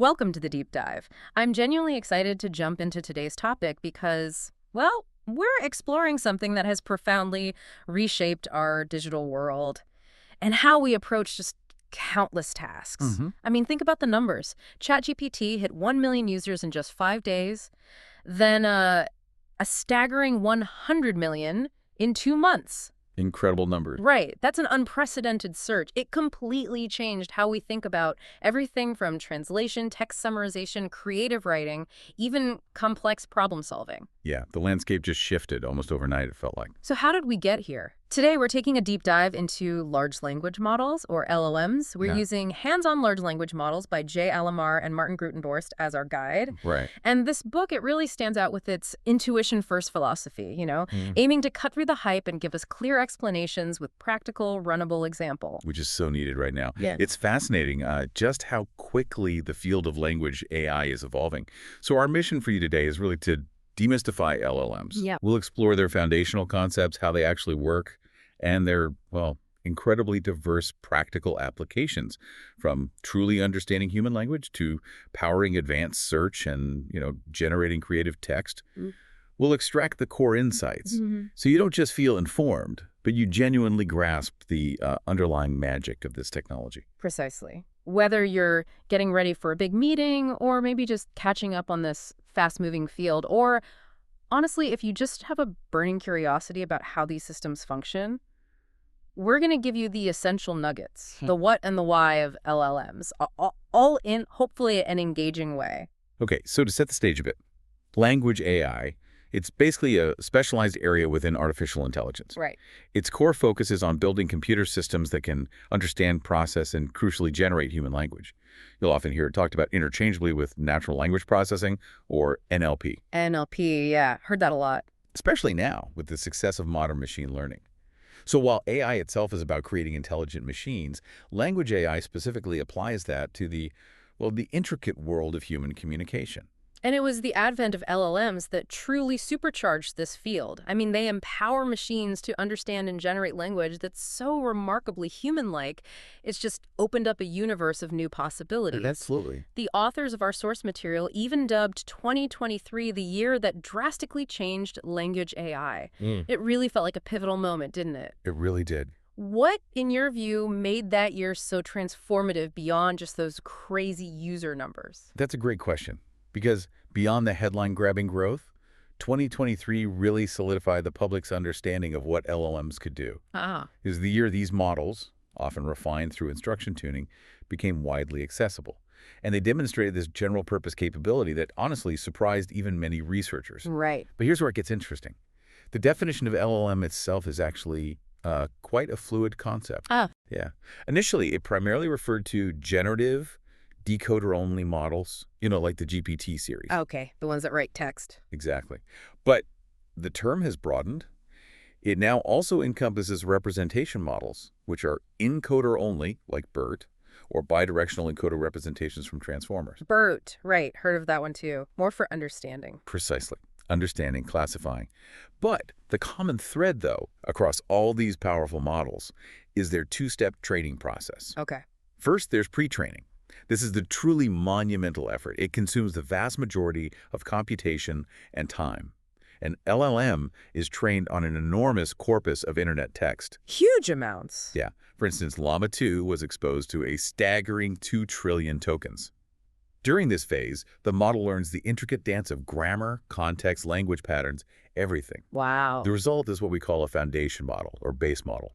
Welcome to the deep dive. I'm genuinely excited to jump into today's topic because, well, we're exploring something that has profoundly reshaped our digital world and how we approach just countless tasks. hmm I mean, think about the numbers. ChatGPT hit 1 million users in just 5 days, then a staggering 100 million in 2 months. Incredible numbers. Right. That's an unprecedented surge. It completely changed how we think about everything from translation, text summarization, creative writing, even complex problem solving. Yeah, the landscape just shifted almost overnight, it felt like. So how did we get here? Today, we're taking a deep dive into large language models, or LLMs. We're Yeah. using hands-on large language models by Alammar and Maarten Grootendorst as our guide. Right. And this book, it really stands out with its intuition-first philosophy, Mm. aiming to cut through the hype and give us clear explanations with practical, runnable example. Which is so needed right now. Yeah. It's fascinating just how quickly the field of language AI is evolving. So our mission for you today is really to demystify LLMs. Yeah. We'll explore their foundational concepts, how they actually work, and their, well, incredibly diverse practical applications, from truly understanding human language to powering advanced search and, generating creative text. Mm. We'll extract the core insights Mm-hmm. so you don't just feel informed, but you genuinely grasp the underlying magic of this technology. Precisely. Whether you're getting ready for a big meeting or maybe just catching up on this fast-moving field, or honestly, if you just have a burning curiosity about how these systems function, we're going to give you the essential nuggets, the what and the why of LLMs, all in hopefully an engaging way. Okay, so to set the stage a bit, language AI, it's basically a specialized area within artificial intelligence. Right. Its core focus is on building computer systems that can understand, process, and crucially generate human language. You'll often hear it talked about interchangeably with natural language processing, or NLP, NLP, yeah, heard that a lot. especially now with the success of modern machine learning. So while AI itself is about creating intelligent machines, language AI specifically applies that to the intricate world of human communication. And it was the advent of LLMs that truly supercharged this field. I mean, they empower machines to understand and generate language that's so remarkably human-like. It's just opened up a universe of new possibilities. Absolutely. The authors of our source material even dubbed 2023 the year that drastically changed language AI. It really felt like a pivotal moment, didn't it? It really did. What, in your view, made that year so transformative beyond just those crazy user numbers? That's a great question, because beyond the headline-grabbing growth, 2023 really solidified the public's understanding of what LLMs could do. Ah. It was the year these models, often refined through instruction tuning, became widely accessible. And they demonstrated this general-purpose capability that honestly surprised even many researchers. Right. But here's where it gets interesting. The definition of LLM itself is actually quite a fluid concept. Ah. Yeah. Initially, it primarily referred to generative, decoder-only models, like the GPT series. Okay, the ones that write text. Exactly. But the term has broadened. It now also encompasses representation models, which are encoder-only, like BERT, or bidirectional encoder representations from transformers. BERT, right, heard of that one too. More for understanding. Precisely. Understanding, classifying. But the common thread, though, across all these powerful models is their two-step training process. Okay. First, there's pre-training. This is the truly monumental effort. It consumes the vast majority of computation and time. An LLM is trained on an enormous corpus of internet text. Huge amounts. Yeah. For instance, Llama 2 was exposed to a staggering 2 trillion tokens. During this phase, the model learns the intricate dance of grammar, context, language patterns, everything. Wow. The result is what we call a foundation model, or base model.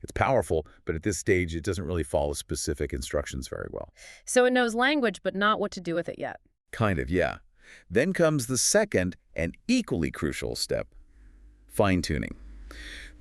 It's powerful, but at this stage, it doesn't really follow specific instructions very well. So it knows language, but not what to do with it yet. Kind of, yeah. Then comes the second and equally crucial step, fine-tuning.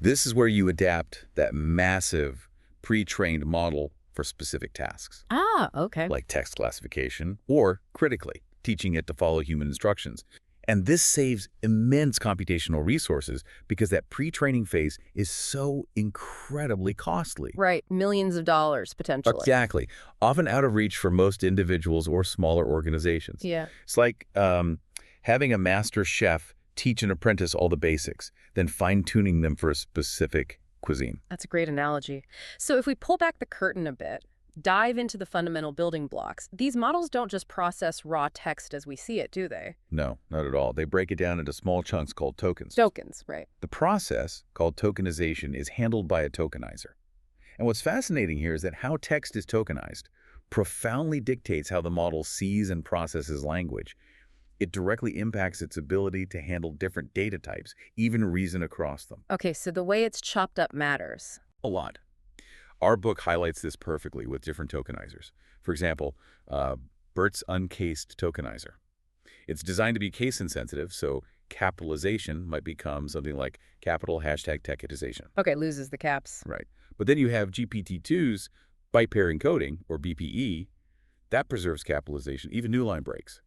This is where you adapt that massive, pre-trained model for specific tasks, Ah, okay. like text classification, or, critically, teaching it to follow human instructions. And this saves immense computational resources because that pre-training phase is so incredibly costly. Right, millions of dollars, potentially. Exactly. Often out of reach for most individuals or smaller organizations. Yeah. It's like having a master chef teach an apprentice all the basics, then fine-tuning them for a specific cuisine. That's a great analogy. So if we pull back the curtain a bit, dive into the fundamental building blocks. These models don't just process raw text as we see it, do they? No, not at all. They break it down into small chunks called tokens. Tokens, right. The process, called tokenization, is handled by a tokenizer. And what's fascinating here is that how text is tokenized profoundly dictates how the model sees and processes language. It directly impacts its ability to handle different data types, even reason across them. Okay, so the way it's chopped up matters. A lot. Our book highlights this perfectly with different tokenizers. For example, BERT's uncased tokenizer. It's designed to be case insensitive, so capitalization might become something like capital hashtag techitization. Okay, loses the caps. Right. But then you have GPT-2's byte pair encoding, or BPE, that preserves capitalization, even new line breaks.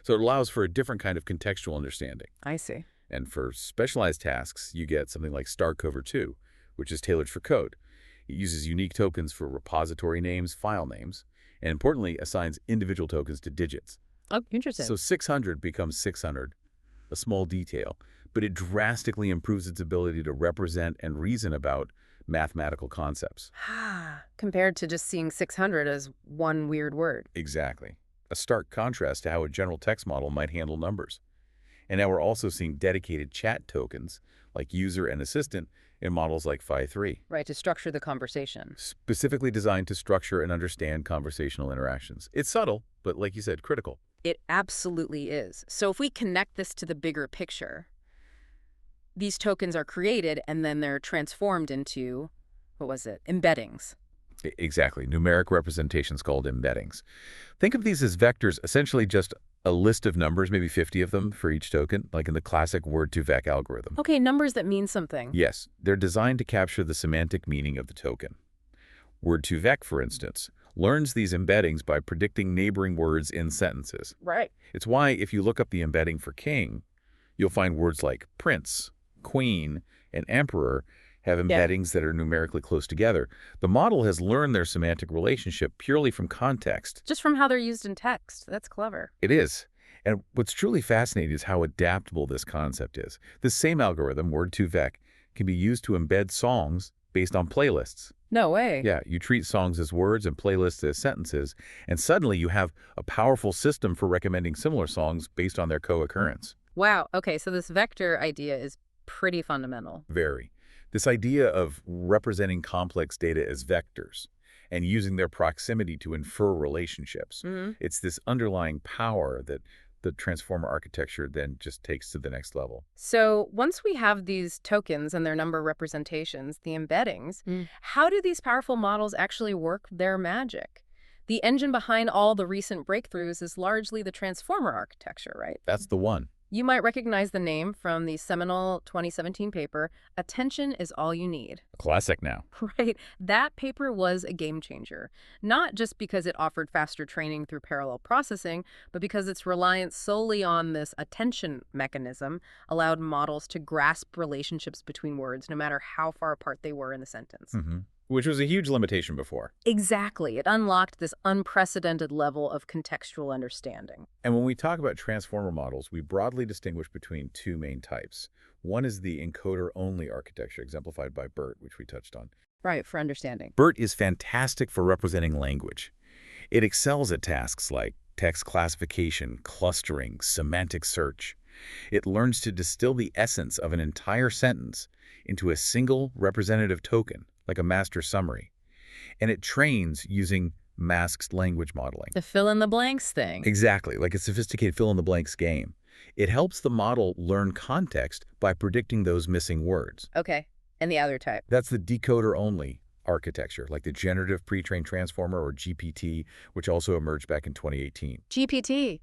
So it allows for a different kind of contextual understanding. I see. And for specialized tasks, you get something like StarCover2, which is tailored for code. It uses unique tokens for repository names, file names, and importantly, assigns individual tokens to digits. Oh, interesting. So 600 becomes 600, a small detail, but it drastically improves its ability to represent and reason about mathematical concepts. Compared to just seeing 600 as one weird word. Exactly. A stark contrast to how a general text model might handle numbers. And now we're also seeing dedicated chat tokens, like user and assistant, in models like Phi-3. Right, to structure the conversation. Specifically designed to structure and understand conversational interactions. It's subtle, but like you said, critical. It absolutely is. So if we connect this to the bigger picture, these tokens are created and then they're transformed into, what was it, embeddings. Exactly. Numeric representations called embeddings. Think of these as vectors, essentially just a list of numbers, maybe 50 of them for each token, like in the classic word-to-vec algorithm. Okay, numbers that mean something. Yes, they're designed to capture the semantic meaning of the token. Word2vec, for instance, learns these embeddings by predicting neighboring words in sentences. Right. It's why if you look up the embedding for king, you'll find words like prince, queen, and emperor have embeddings that are numerically close together. The model has learned their semantic relationship purely from context. Just from how they're used in text. That's clever. It is. And what's truly fascinating is how adaptable this concept is. This same algorithm, Word2vec, can be used to embed songs based on playlists. No way. Yeah, you treat songs as words and playlists as sentences, and suddenly you have a powerful system for recommending similar songs based on their co-occurrence. Wow. Okay, so this vector idea is pretty fundamental. Very. This idea of representing complex data as vectors and using their proximity to infer relationships. It's this underlying power that the transformer architecture then just takes to the next level. So once we have these tokens and their number representations, the embeddings, how do these powerful models actually work their magic? The engine behind all the recent breakthroughs is largely the transformer architecture, right? That's the one. You might recognize the name from the seminal 2017 paper, Attention is All You Need. A classic now. Right. That paper was a game changer, not just because it offered faster training through parallel processing, but because its reliance solely on this attention mechanism allowed models to grasp relationships between words, no matter how far apart they were in the sentence. Which was a huge limitation before. Exactly. It unlocked this unprecedented level of contextual understanding. And when we talk about transformer models, we broadly distinguish between two main types. One is the encoder-only architecture, exemplified by BERT, which we touched on. Right, for understanding. BERT is fantastic for representing language. It excels at tasks like text classification, clustering, semantic search. It learns to distill the essence of an entire sentence into a single representative token, like a master summary. And it trains using masked language modeling. The fill-in-the-blanks thing. Exactly, like a sophisticated fill-in-the-blanks game. It helps the model learn context by predicting those missing words. Okay, and the other type? That's the decoder-only architecture, like the Generative Pre-trained Transformer, or GPT, which also emerged back in 2018. GPT,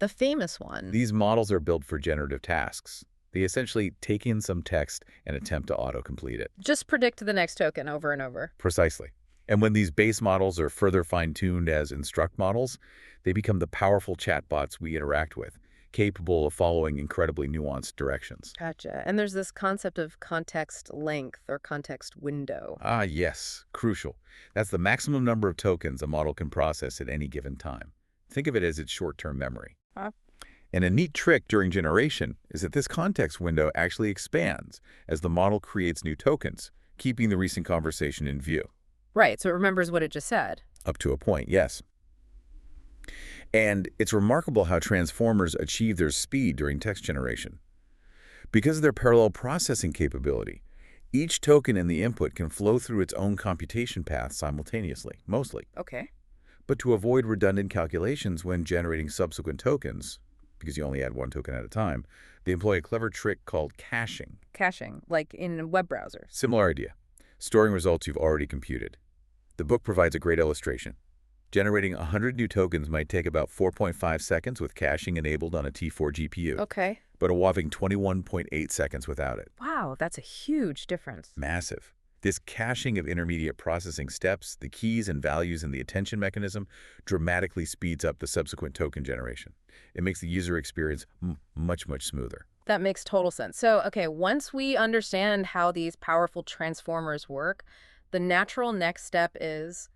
the famous one. These models are built for generative tasks. They essentially take in some text and attempt to auto-complete it. Just predict the next token over and over. Precisely. And when these base models are further fine-tuned as instruct models, they become the powerful chatbots we interact with, capable of following incredibly nuanced directions. Gotcha. And there's this concept of context length or context window. Ah, yes. Crucial. That's the maximum number of tokens a model can process at any given time. Think of it as its short-term memory. And a neat trick during generation is that this context window actually expands as the model creates new tokens, keeping the recent conversation in view. Right, so it remembers what it just said. Up to a point, yes. And it's remarkable how transformers achieve their speed during text generation. Because of their parallel processing capability, each token in the input can flow through its own computation path simultaneously, mostly. Okay. But to avoid redundant calculations when generating subsequent tokens, because you only add one token at a time, they employ a clever trick called caching. Caching, like in web browsers. Similar idea, storing results you've already computed. The book provides a great illustration. Generating 100 new tokens might take about 4.5 seconds with caching enabled on a T4 GPU, Okay. but a whopping 21.8 seconds without it. Wow, that's a huge difference. Massive. This caching of intermediate processing steps, the keys and values in the attention mechanism, dramatically speeds up the subsequent token generation. It makes the user experience much, much smoother. That makes total sense. So, okay, once we understand how these powerful transformers work, the natural next step is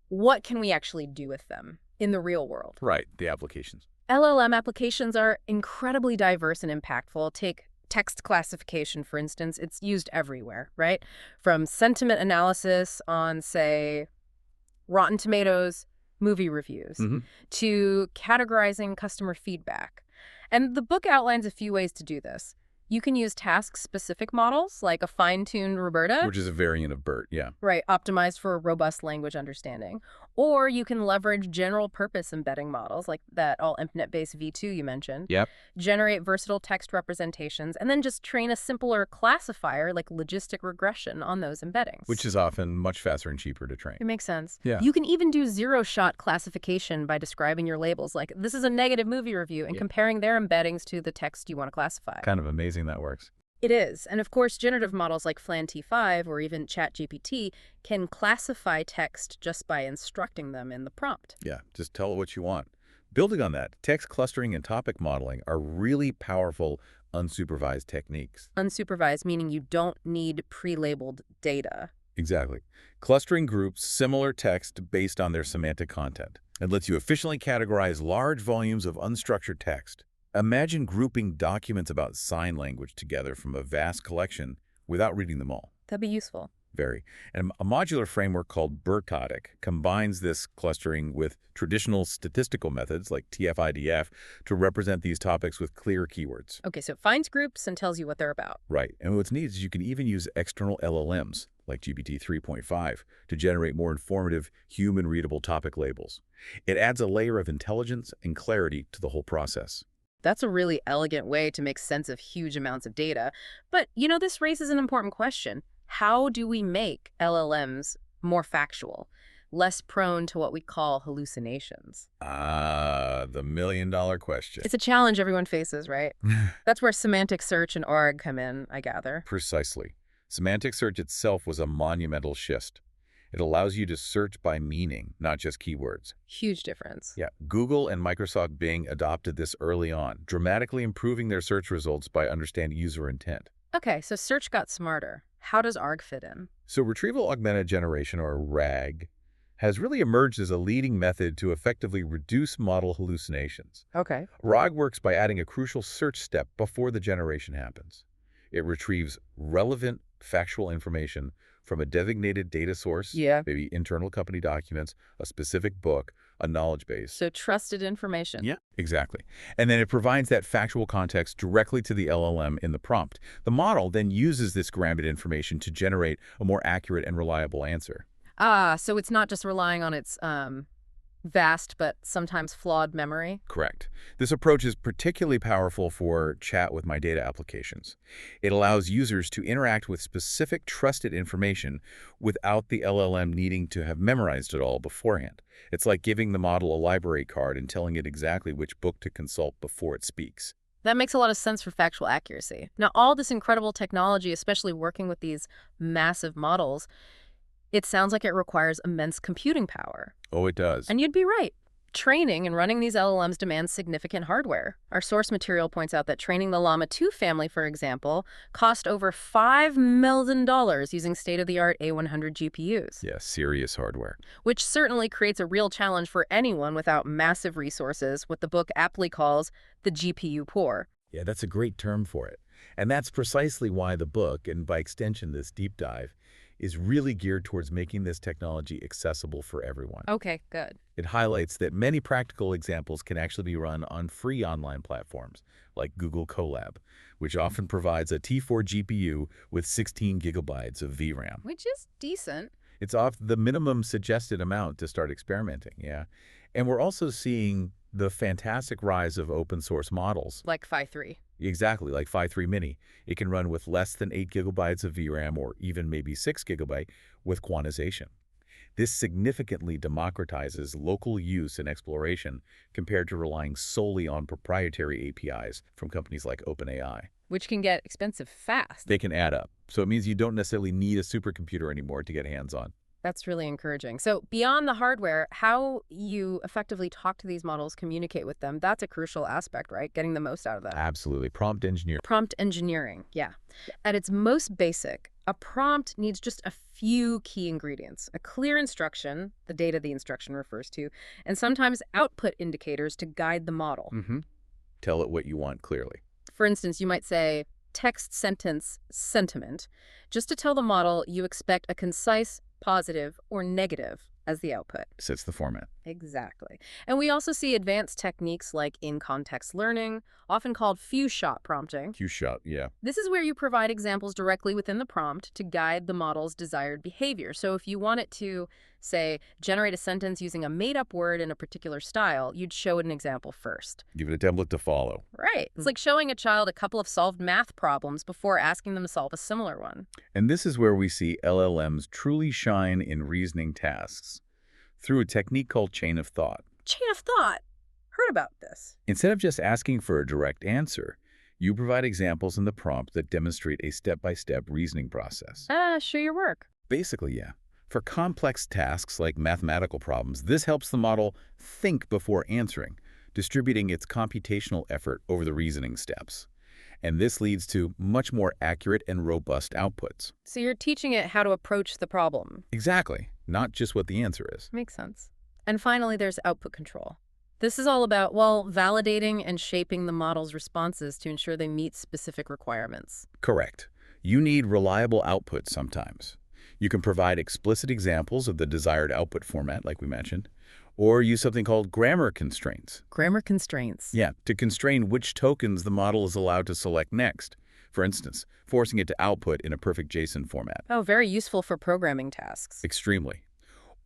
what can we actually do with them in the real world? Right, the applications. LLM applications are incredibly diverse and impactful. Take text classification, for instance. It's used everywhere, right? From sentiment analysis on, say, Rotten Tomatoes movie reviews to categorizing customer feedback. And the book outlines a few ways to do this. You can use task-specific models, like a fine-tuned Roberta. Which is a variant of BERT, yeah. Right, optimized for robust language understanding. Or you can leverage general-purpose embedding models, like that all-internet-based V2 you mentioned. Yep. Generate versatile text representations, and then just train a simpler classifier, like logistic regression, on those embeddings. Which is often much faster and cheaper to train. It makes sense. Yeah. You can even do zero-shot classification by describing your labels, like this is a negative movie review, and comparing their embeddings to the text you want to classify. Kind of amazing that works. It is. And of course, generative models like FLAN T5 or even ChatGPT can classify text just by instructing them in the prompt. Yeah, just tell it what you want. Building on that, text clustering and topic modeling are really powerful, unsupervised techniques. Unsupervised, meaning you don't need pre-labeled data. Exactly. Clustering groups similar text based on their semantic content and lets you efficiently categorize large volumes of unstructured text. Imagine grouping documents about sign language together from a vast collection without reading them all. That'd be useful. Very. And a modular framework called BERT combines this clustering with traditional statistical methods like TF-IDF to represent these topics with clear keywords. Okay, so it finds groups and tells you what they're about. Right. And what's neat is you can even use external LLMs like GPT 3.5 to generate more informative, human-readable topic labels. It adds a layer of intelligence and clarity to the whole process. That's a really elegant way to make sense of huge amounts of data. But, this raises an important question. How do we make LLMs more factual, less prone to what we call hallucinations? The million-dollar question. It's a challenge everyone faces, right? That's where semantic search and org come in, I gather. Precisely. Semantic search itself was a monumental shift. It allows you to search by meaning, not just keywords. Huge difference. Yeah, Google and Microsoft Bing adopted this early on, dramatically improving their search results by understanding user intent. Okay, so search got smarter. How does ARG fit in? So retrieval augmented generation, or RAG, has really emerged as a leading method to effectively reduce model hallucinations. Okay. RAG works by adding a crucial search step before the generation happens. It retrieves relevant, factual information from a designated data source, maybe internal company documents, a specific book, a knowledge base. So trusted information. Yeah, exactly. And then it provides that factual context directly to the LLM in the prompt. The model then uses this grounded information to generate a more accurate and reliable answer. Ah, so it's not just relying on its vast but sometimes flawed memory? Correct. This approach is particularly powerful for chat with my data applications. It allows users to interact with specific trusted information without the LLM needing to have memorized it all beforehand. It's like giving the model a library card and telling it exactly which book to consult before it speaks. That makes a lot of sense for factual accuracy. Now, all this incredible technology, especially working with these massive models, it sounds like it requires immense computing power. Oh, it does. And you'd be right. Training and running these LLMs demands significant hardware. Our source material points out that training the Llama 2 family, for example, cost over $5 million using state-of-the-art A100 GPUs. Yeah, serious hardware. Which certainly creates a real challenge for anyone without massive resources, what the book aptly calls the GPU poor. Yeah, that's a great term for it. And that's precisely why the book, and by extension this deep dive, is really geared towards making this technology accessible for everyone. Okay, good. It highlights that many practical examples can actually be run on free online platforms like Google Colab, which often provides a T4 GPU with 16 gigabytes of VRAM. Which is decent. It's off the minimum suggested amount to start experimenting, yeah. And we're also seeing the fantastic rise of open source models. Like Phi-3. Exactly, like Phi-3 Mini. It can run with less than 8 gigabytes of VRAM or even maybe 6 gigabyte with quantization. This significantly democratizes local use and exploration compared to relying solely on proprietary APIs from companies like OpenAI. Which can get expensive fast. They can add up. So it means you don't necessarily need a supercomputer anymore to get hands-on. That's really encouraging. So beyond the hardware, how you effectively talk to these models, communicate with them, that's a crucial aspect, right? Getting the most out of that. Absolutely. Prompt engineer. Prompt engineering, yeah. At its most basic, a prompt needs just a few key ingredients: a clear instruction, the data the instruction refers to, and sometimes output indicators to guide the model. Tell it what you want clearly. For instance, you might say, text sentence sentiment, just to tell the model you expect a concise, positive, or negative as the output. Sets the format. Exactly. And we also see advanced techniques like in-context learning, often called few-shot prompting. Few-shot, yeah. This is where you provide examples directly within the prompt to guide the model's desired behavior. So if you want it to, say, generate a sentence using a made-up word in a particular style, you'd show it an example first. Give it a template to follow. Right. It's like showing a child a couple of solved math problems before asking them to solve a similar one. And this is where we see LLMs truly shine in reasoning tasks through a technique called chain of thought. Chain of thought. Heard about this. Instead of just asking for a direct answer, you provide examples in the prompt that demonstrate a step-by-step reasoning process. Show your work. Basically, yeah. For complex tasks like mathematical problems, this helps the model think before answering, distributing its computational effort over the reasoning steps. And this leads to much more accurate and robust outputs. So you're teaching it how to approach the problem. Exactly. Not just what the answer is. Makes sense. And finally, there's output control. This is all about, well, validating and shaping the model's responses to ensure they meet specific requirements. Correct. You need reliable outputs sometimes. You can provide explicit examples of the desired output format, like we mentioned, or use something called grammar constraints. Grammar constraints. Yeah, to constrain which tokens the model is allowed to select next. For instance, forcing it to output in a perfect JSON format. Oh, very useful for programming tasks. Extremely.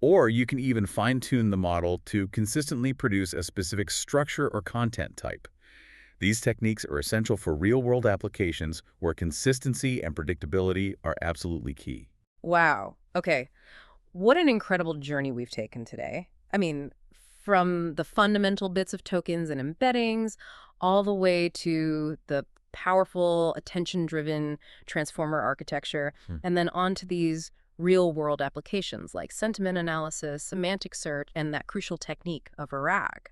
Or you can even fine-tune the model to consistently produce a specific structure or content type. These techniques are essential for real-world applications where consistency and predictability are absolutely key. Wow. Okay. What an incredible journey we've taken today. I mean, from the fundamental bits of tokens and embeddings all the way to the powerful, attention-driven transformer architecture, and then onto these real-world applications like sentiment analysis, semantic search, and that crucial technique of RAG.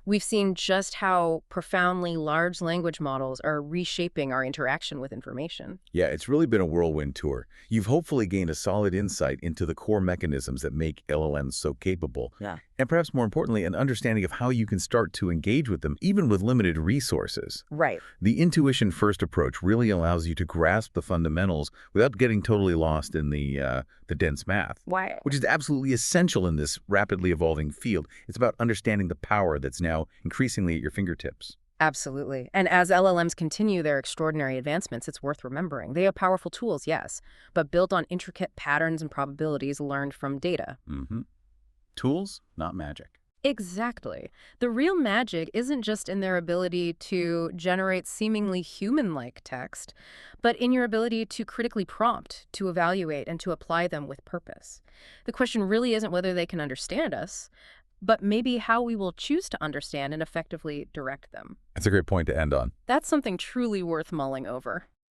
We've seen just how profoundly large language models are reshaping our interaction with information. Yeah, it's really been a whirlwind tour. You've hopefully gained a solid insight into the core mechanisms that make LLMs so capable. Yeah. And perhaps more importantly, an understanding of how you can start to engage with them, even with limited resources. Right. The intuition-first approach really allows you to grasp the fundamentals without getting totally lost in the dense math. Why? Which is absolutely essential in this rapidly evolving field. It's about understanding the power that's now increasingly at your fingertips. Absolutely. And as LLMs continue their extraordinary advancements, it's worth remembering. They are powerful tools, yes, but built on intricate patterns and probabilities learned from data. Tools, not magic. Exactly. The real magic isn't just in their ability to generate seemingly human-like text, but in your ability to critically prompt, to evaluate, and to apply them with purpose. The question really isn't whether they can understand us, but maybe how we will choose to understand and effectively direct them. That's a great point to end on. That's something truly worth mulling over.